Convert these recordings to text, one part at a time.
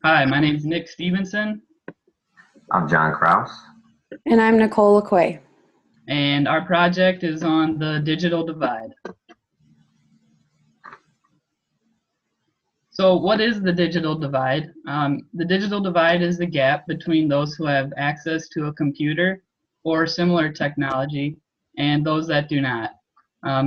Hi, my name is Nick Stevenson, I'm John Kraus. And I'm Nicole LaQuay. and our project is on the digital divide. So what is the digital divide? The digital divide is the gap between those who have access to a computer or similar technology and those that do not.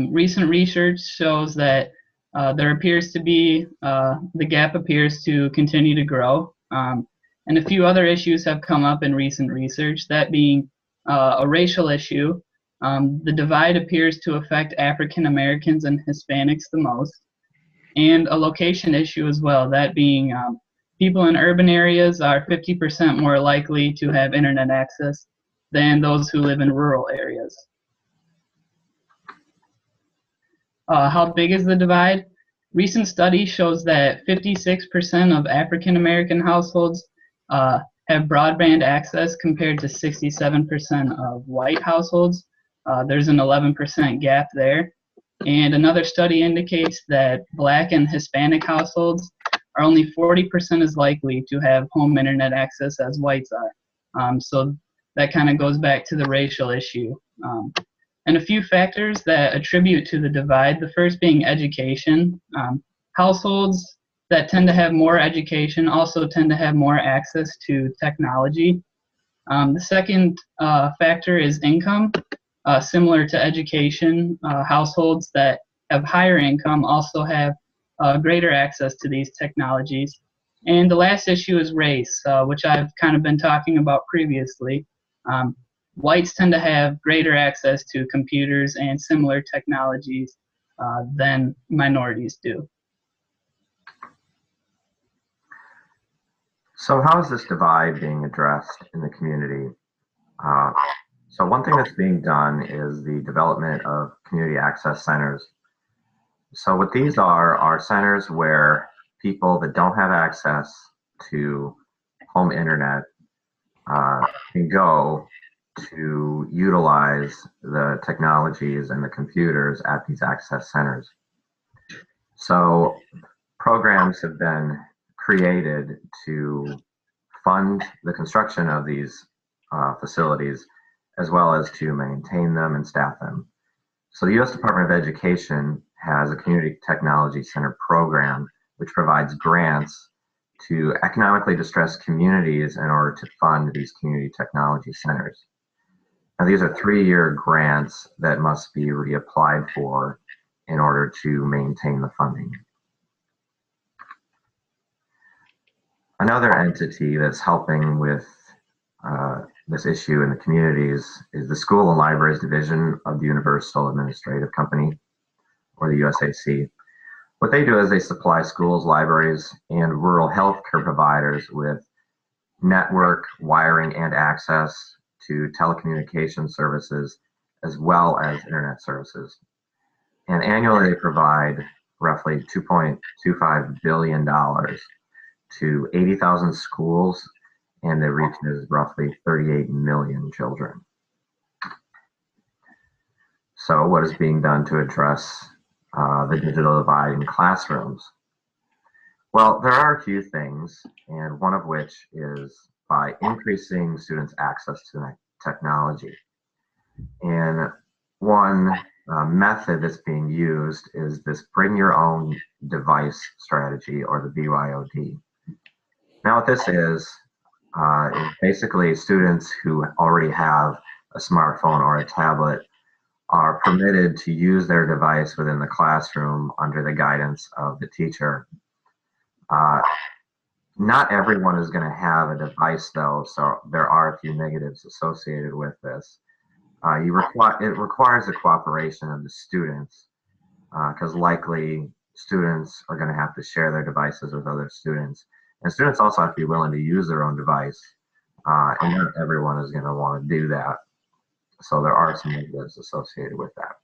Recent research shows that the gap appears to continue to grow. And a few other issues have come up in recent research, that being a racial issue. The divide appears to affect African Americans and Hispanics the most, and a location issue as well, that being people in urban areas are 50% more likely to have internet access than those who live in rural areas. How big is the divide? Recent study shows that 56% of African American households have broadband access compared to 67% of white households. There's an 11% gap there. And another study indicates that Black and Hispanic households are only 40% as likely to have home internet access as whites are. So that kind of goes back to the racial issue. And a few factors that attribute to the divide, the first being education. Households that tend to have more education also tend to have more access to technology. The second factor is income. Similar to education, households that have higher income also have greater access to these technologies. And the last issue is race, which I've kind of been talking about previously. Whites tend to have greater access to computers and similar technologies than minorities do. So how is this divide being addressed in the community? So one thing that's being done is the development of community access centers. So what these are centers where people that don't have access to home internet can go to utilize the technologies and the computers at these access centers. So programs have been created to fund the construction of these facilities, as well as to maintain them and staff them. So the U.S. Department of Education has a Community Technology Center program which provides grants to economically distressed communities in order to fund these community technology centers. Now these are 3-year grants that must be reapplied for in order to maintain the funding. Another entity that's helping with this issue in the communities is the School and Libraries Division of the Universal Administrative Company, or the USAC. What they do is they supply schools, libraries, and rural healthcare providers with network, wiring, and access to telecommunication services, as well as internet services. And annually they provide roughly $2.25 billion to 80,000 schools, and the reach is roughly 38 million children. So what is being done to address the digital divide in classrooms? Well, there are a few things, and one of which is by increasing students' access to technology. And one method that's being used is this bring your own device strategy, or the BYOD. Now what this is basically students who already have a smartphone or a tablet are permitted to use their device within the classroom under the guidance of the teacher. Not everyone is going to have a device though, so there are a few negatives associated with this. It requires the cooperation of the students, because likely students are going to have to share their devices with other students. And students also have to be willing to use their own device, and not everyone is going to want to do that. So there are some negatives associated with that.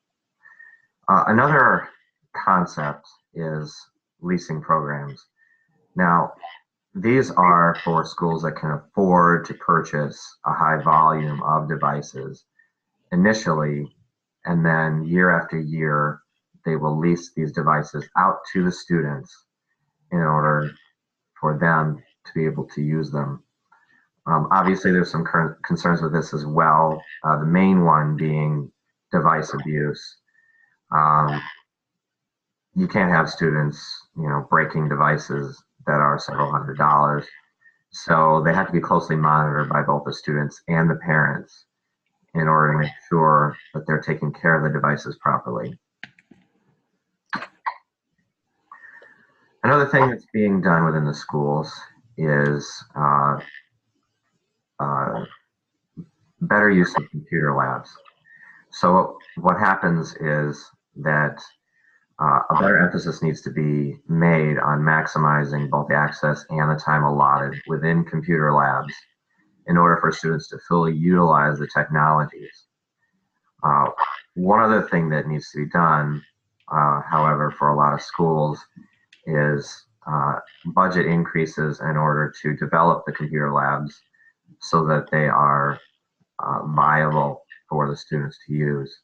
Another concept is leasing programs. Now, these are for schools that can afford to purchase a high volume of devices initially, and then year after year, they will lease these devices out to the students in order for them to be able to use them. Obviously, there's some current concerns with this as well. The main one being device abuse. You can't have students, breaking devices that are several $100s. So they have to be closely monitored by both the students and the parents in order to make sure that they're taking care of the devices properly. Another thing that's being done within the schools is better use of computer labs. So what happens is that a better emphasis needs to be made on maximizing both the access and the time allotted within computer labs in order for students to fully utilize the technologies. One other thing that needs to be done, however, for a lot of schools is budget increases in order to develop the computer labs so that they are viable for the students to use.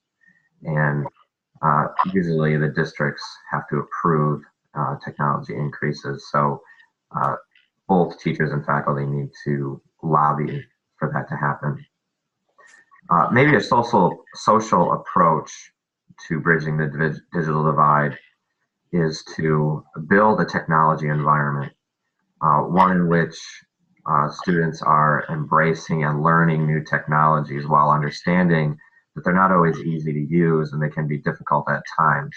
And usually the districts have to approve technology increases. So both teachers and faculty need to lobby for that to happen. Maybe a social approach to bridging the digital divide is to build a technology environment, one in which students are embracing and learning new technologies while understanding that they're not always easy to use and they can be difficult at times.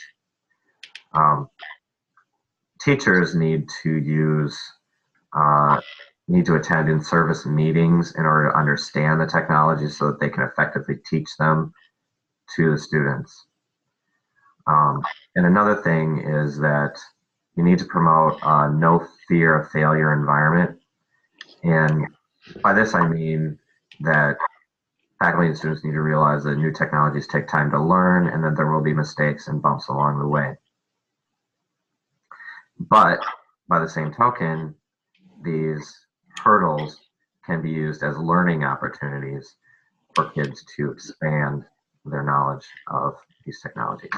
Teachers need to attend in-service meetings in order to understand the technology so that they can effectively teach them to the students. And another thing is that you need to promote a no fear of failure environment. And by this I mean that faculty and students need to realize that new technologies take time to learn and that there will be mistakes and bumps along the way. But by the same token, these hurdles can be used as learning opportunities for kids to expand their knowledge of these technologies.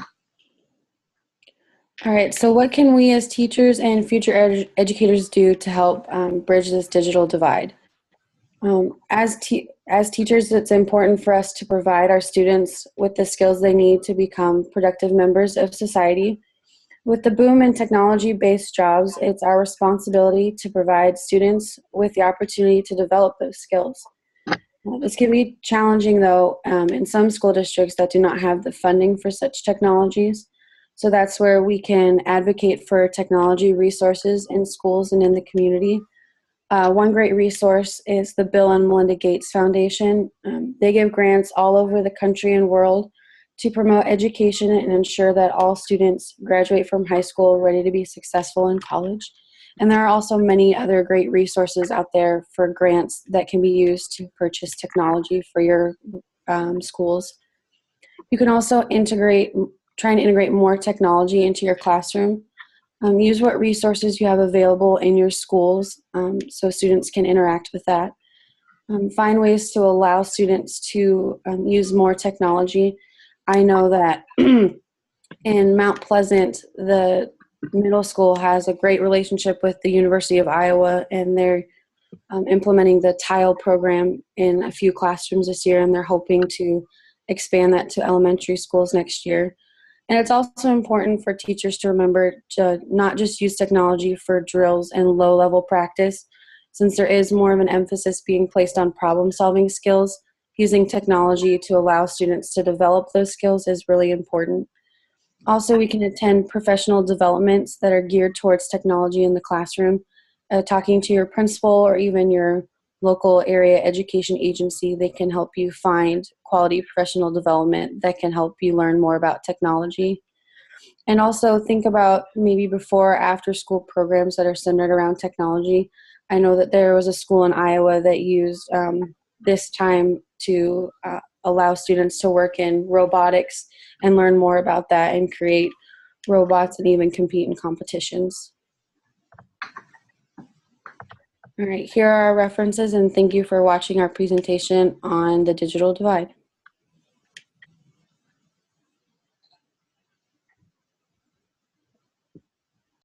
All right, so what can we as teachers and future educators do to help bridge this digital divide? As teachers, it's important for us to provide our students with the skills they need to become productive members of society. With the boom in technology-based jobs, it's our responsibility to provide students with the opportunity to develop those skills. This can be challenging, though, in some school districts that do not have the funding for such technologies. So that's where we can advocate for technology resources in schools and in the community. One great resource is the Bill and Melinda Gates Foundation. They give grants all over the country and world to promote education and ensure that all students graduate from high school ready to be successful in college. And there are also many other great resources out there for grants that can be used to purchase technology for your schools. You can also try and integrate more technology into your classroom. Use what resources you have available in your schools so students can interact with that. Find ways to allow students to use more technology. I know that in Mount Pleasant, the middle school has a great relationship with the University of Iowa, and they're implementing the TILE program in a few classrooms this year, and they're hoping to expand that to elementary schools next year. And it's also important for teachers to remember to not just use technology for drills and low-level practice, since there is more of an emphasis being placed on problem-solving skills. Using technology to allow students to develop those skills is really important. Also, we can attend professional developments that are geared towards technology in the classroom. Talking to your principal or even your local area education agency, they can help you find quality professional development that can help you learn more about technology. And also think about maybe before or after school programs that are centered around technology. I know that there was a school in Iowa that used this time to allow students to work in robotics and learn more about that and create robots and even compete in competitions. All right, here are our references, and thank you for watching our presentation on the digital divide.